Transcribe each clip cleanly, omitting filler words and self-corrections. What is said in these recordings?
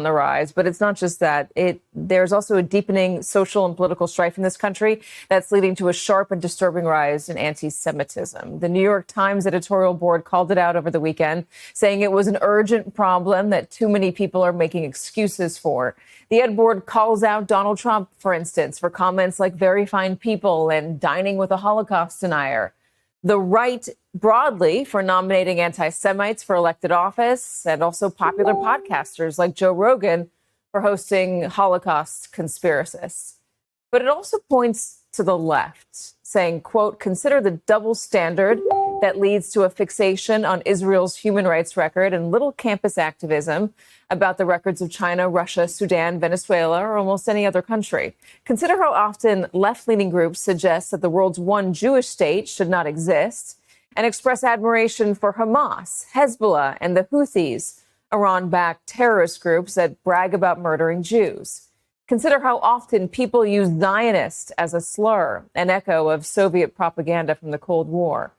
the rise, but it's not just that. There's also a deepening social and political strife in this country that's leading to a sharp and disturbing rise in anti-Semitism. The New York Times editorial board called it out over the weekend, saying it was an urgent problem that too many people are making excuses for. The Ed Board calls out Donald Trump, for instance, for comments like very fine people and dining with a Holocaust denier. The right broadly for nominating anti-Semites for elected office, and also popular podcasters like Joe Rogan for hosting Holocaust conspiracists. But it also points to the left, saying, quote, consider the double standard that leads to a fixation on Israel's human rights record and little campus activism about the records of China, Russia, Sudan, Venezuela, or almost any other country. Consider how often left-leaning groups suggest that the world's one Jewish state should not exist and express admiration for Hamas, Hezbollah, and the Houthis, Iran-backed terrorist groups that brag about murdering Jews. Consider how often people use Zionist as a slur, an echo of Soviet propaganda from the Cold War,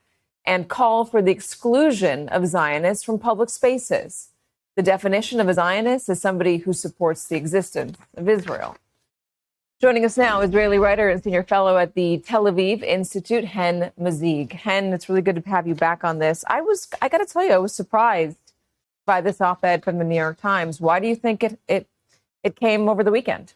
and call for the exclusion of Zionists from public spaces. The definition of a Zionist is somebody who supports the existence of Israel. Joining us now, Israeli writer and senior fellow at the Tel Aviv Institute, Hen Mazzig. Hen, it's really good to have you back on this. I got to tell you, I was surprised by this op-ed from the New York Times. Why do you think it came over the weekend?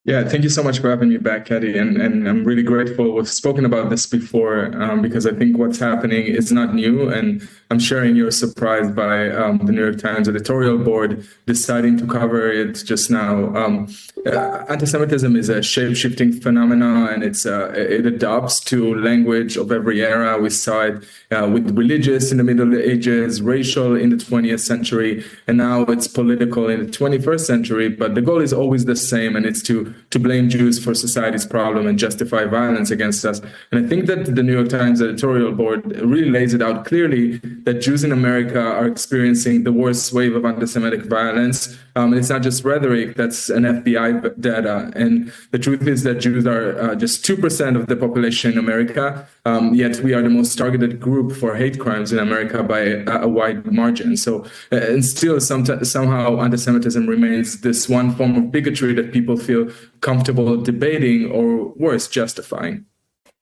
Yeah, thank you so much for having me back, Katie. And I'm really grateful. We've spoken about this before because I think what's happening is not new. And I'm sharing your surprise by the New York Times editorial board deciding to cover it just now. Anti-Semitism is a shape-shifting phenomenon, and it adopts to language of every era. We saw it with religious in the Middle Ages, racial in the 20th century, and now it's political in the 21st century. But the goal is always the same, and it's to blame Jews for society's problem and justify violence against us. And I think that the New York Times editorial board really lays it out clearly that Jews in America are experiencing the worst wave of anti-Semitic violence. And it's not just rhetoric, that's an FBI data. And the truth is that Jews are just 2% of the population in America, yet we are the most targeted group for hate crimes in America by a wide margin. So, and still somehow anti-Semitism remains this one form of bigotry that people feel comfortable debating or worse, justifying.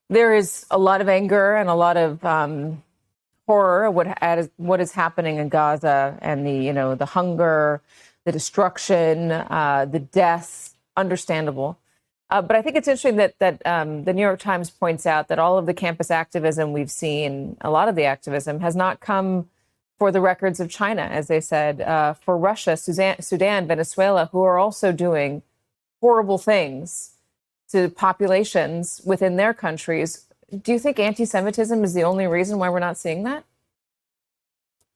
There is a lot of anger and a lot of horror at what is happening in Gaza, and the hunger, the destruction, the death, understandable. But I think it's interesting that the New York Times points out that all of the campus activism we've seen, a lot of the activism, has not come for the records of China, as they said, for Russia, Sudan, Venezuela, who are also doing horrible things to populations within their countries. Do you think anti-Semitism is the only reason why we're not seeing that?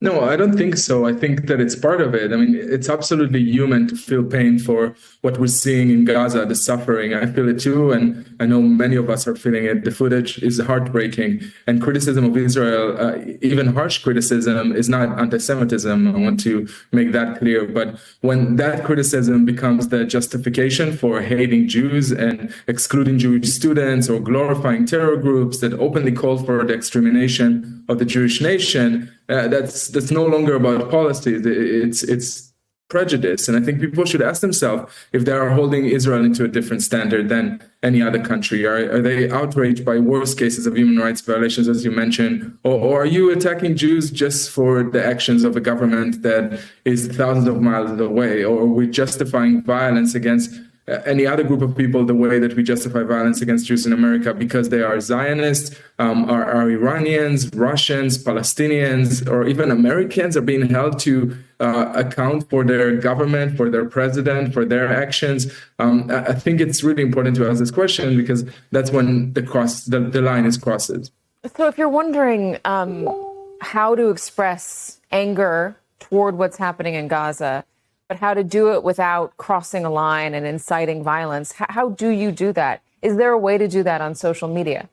No, I don't think so. I think that it's part of it. I mean, it's absolutely human to feel pain for what we're seeing in Gaza, the suffering. I feel it too, and I know many of us are feeling it. The footage is heartbreaking, and criticism of Israel, even harsh criticism, is not anti-Semitism. I want to make that clear. But when that criticism becomes the justification for hating Jews and excluding Jewish students or glorifying terror groups that openly call for the extermination of the Jewish nation, that's no longer about policy. It's prejudice. And I think people should ask themselves if they are holding Israel into a different standard than any other country. Are they outraged by worse cases of human rights violations, as you mentioned? Or are you attacking Jews just for the actions of a government that is thousands of miles away? Or are we justifying violence against any other group of people the way that we justify violence against Jews in America because they are Zionists, are Iranians, Russians, Palestinians, or even Americans are being held to account for their government, for their president, for their actions? I think it's really important to ask this question because that's when the line is crossed. So if you're wondering how to express anger toward what's happening in Gaza, but how to do it without crossing a line and inciting violence, how do you do that? Is there a way to do that on social media?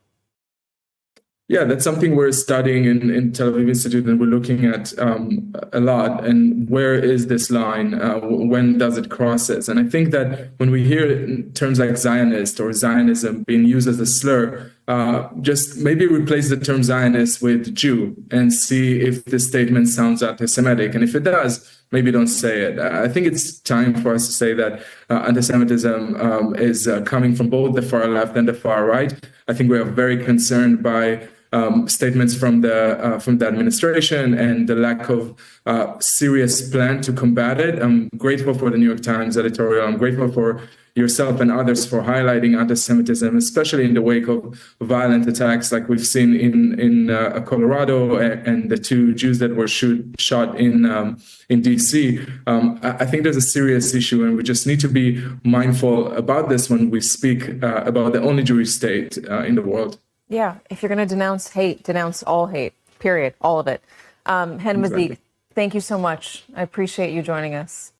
Yeah, that's something we're studying in Tel Aviv Institute, and we're looking at a lot. And where is this line? When does it cross it? And I think that when we hear terms like Zionist or Zionism being used as a slur, just maybe replace the term Zionist with Jew and see if this statement sounds anti-Semitic. And if it does, maybe don't say it. I think it's time for us to say that anti-Semitism is coming from both the far left and the far right. I think we are very concerned by statements from the administration and the lack of serious plan to combat it. I'm grateful for the New York Times editorial. I'm grateful for yourself and others for highlighting anti-Semitism, especially in the wake of violent attacks like we've seen in Colorado and the two Jews that were shot in DC. I think there's a serious issue, and we just need to be mindful about this when we speak about the only Jewish state in the world. Yeah, if you're going to denounce hate, denounce all hate, period, all of it. Hen Mazzig, thank you so much. I appreciate you joining us.